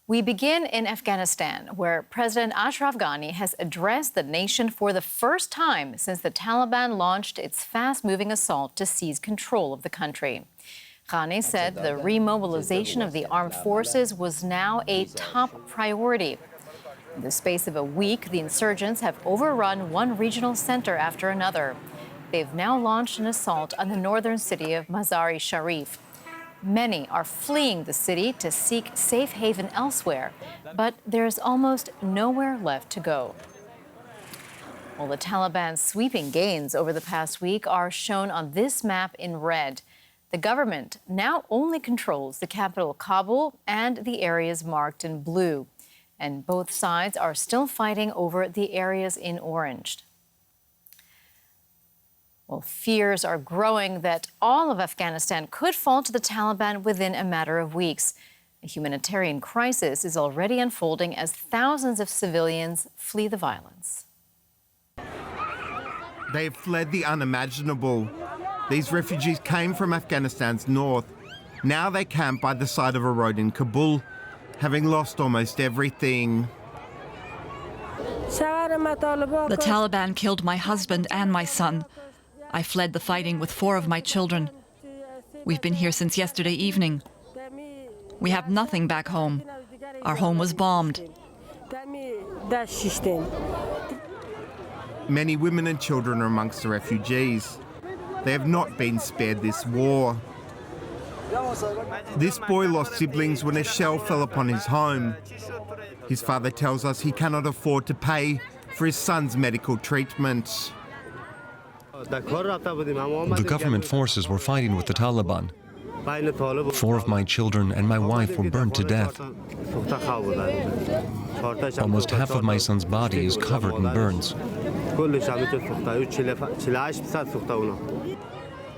We begin in Afghanistan, where President Ashraf Ghani has addressed the nation for the first time since the Taliban launched its fast-moving assault to seize control of the country. Ghani said the remobilization of the armed forces was now a top priority. In the space of a week, the insurgents have overrun one regional center after another. They've now launched an assault on the northern city of Mazar-e-Sharif. Many are fleeing the city to seek safe haven elsewhere, but there's almost nowhere left to go. Well, the Taliban's sweeping gains over the past week are shown on this map in red. The government now only controls the capital, Kabul, and the areas marked in blue. And both sides are still fighting over the areas in orange. Well, fears are growing that all of Afghanistan could fall to the Taliban within a matter of weeks. A humanitarian crisis is already unfolding as thousands of civilians flee the violence. They've fled the unimaginable. These refugees came from Afghanistan's north. Now they camp by the side of a road in Kabul, having lost almost everything. The Taliban killed my husband and my son. I fled the fighting with 4 of my children. We've been here since yesterday evening. We have nothing back home. Our home was bombed. Many women and children are amongst the refugees. They have not been spared this war. This boy lost siblings when a shell fell upon his home. His father tells us he cannot afford to pay for his son's medical treatment. The government forces were fighting with the Taliban. 4 of my children and my wife were burned to death. Almost half of my son's body is covered in burns.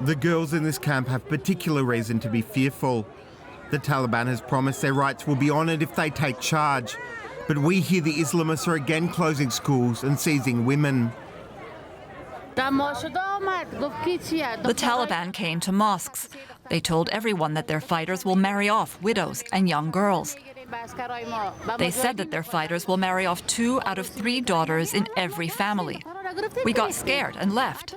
The girls in this camp have particular reason to be fearful. The Taliban has promised their rights will be honoured if they take charge. But we hear the Islamists are again closing schools and seizing women. The Taliban came to mosques. They told everyone that their fighters will marry off widows and young girls. They said that their fighters will marry off 2 out of 3 daughters in every family. We got scared and left.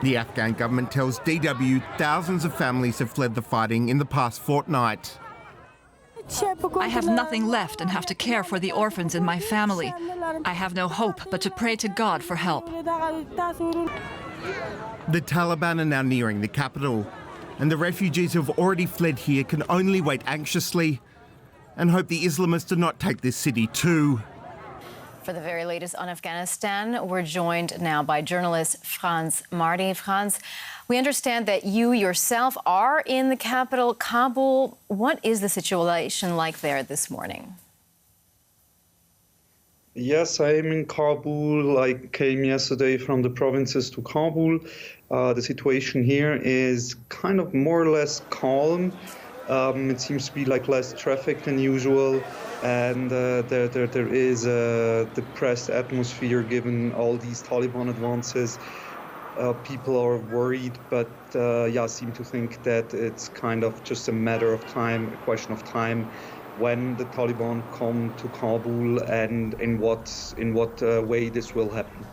The Afghan government tells DW thousands of families have fled the fighting in the past fortnight. I have nothing left and have to care for the orphans in my family. I have no hope but to pray to God for help. The Taliban are now nearing the capital, and the refugees who have already fled here can only wait anxiously and hope the Islamists do not take this city too. For the very latest on Afghanistan, we're joined now by journalist Franz Martin. Franz, we understand that you yourself are in the capital, Kabul. What is the situation like there this morning? Yes, I am in Kabul. I came yesterday from the provinces to Kabul. The situation here is kind of more or less calm. It seems to be like less traffic than usual, and there is a depressed atmosphere given all these Taliban advances. People are worried, but seem to think that it's kind of just a matter of time, a question of time, when the Taliban come to Kabul and in what way this will happen.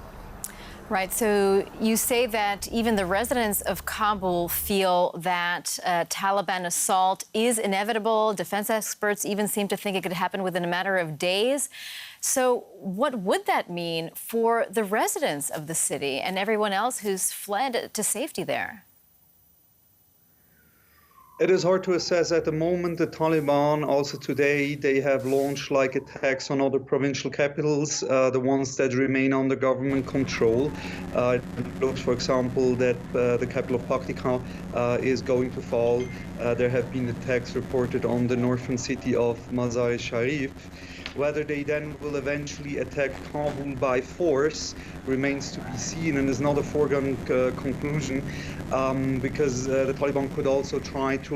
Right, so you say that even the residents of Kabul feel that a Taliban assault is inevitable. Defense experts even seem to think it could happen within a matter of days. So what would that mean for the residents of the city and everyone else who's fled to safety there? It is hard to assess at the moment. The Taliban also today, they have launched like attacks on other provincial capitals, the ones that remain under government control. It looks, for example, that the capital of Paktika is going to fall. There have been attacks reported on the northern city of Mazar-e-Sharif. Whether they then will eventually attack Kabul by force remains to be seen and is not a foregone conclusion, because the Taliban could also try to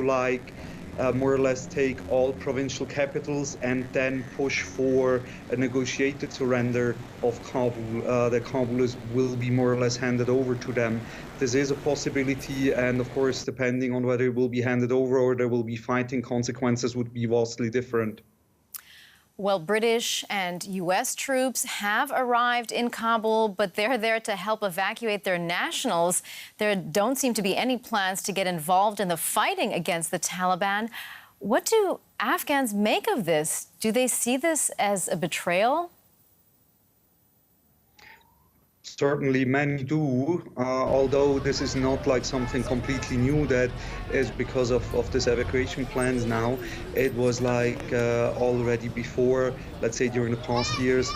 more or less take all provincial capitals and then push for a negotiated surrender of Kabul. That Kabul will be more or less handed over to them. this is a possibility, and of course, depending on whether it will be handed over or there will be fighting consequences, would be vastly different. Well, British and U.S. troops have arrived in Kabul, but they're there to help evacuate their nationals. There don't seem to be any plans to get involved in the fighting against the Taliban. What do Afghans make of this? Do they see this as a betrayal? Certainly many do, although this is not like something completely new that is because of this evacuation plans now. It was like already before, let's say during the past years,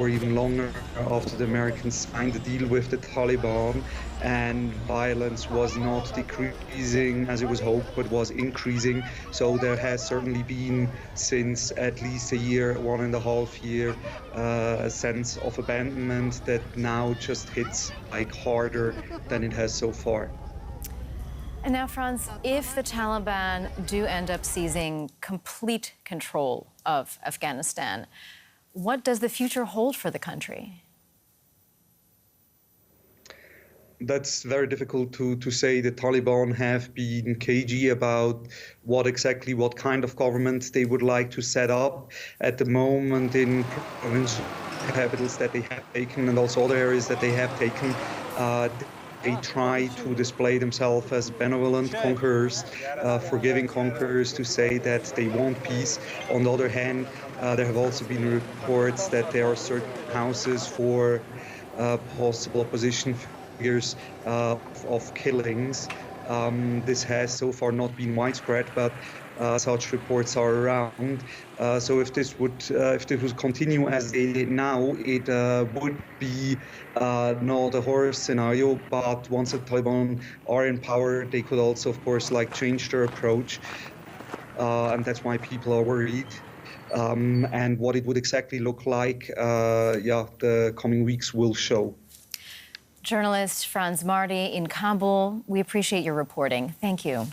or even longer, after the Americans signed the deal with the Taliban, and violence was not decreasing as it was hoped, but was increasing. So there has certainly been, since at least a year, 1.5 years, a sense of abandonment that now just hits like harder than it has so far. And now, Franz, if the Taliban do end up seizing complete control of Afghanistan, what does the future hold for the country? That's very difficult to say. The Taliban have been cagey about what kind of government they would like to set up. At the moment, in provincial capitals that they have taken and also other areas that they have taken, they try to display themselves as benevolent conquerors, forgiving conquerors, to say that they want peace. On the other hand, there have also been reports that there are certain houses for possible opposition figures of killings. This has so far not been widespread, but such reports are around. So if this would continue as they did now, it would be not a horror scenario. But once the Taliban are in power, they could also, of course, like change their approach, and that's why people are worried. And what it would exactly look like, the coming weeks will show. Journalist Franz Martin in Kabul, we appreciate your reporting. Thank you.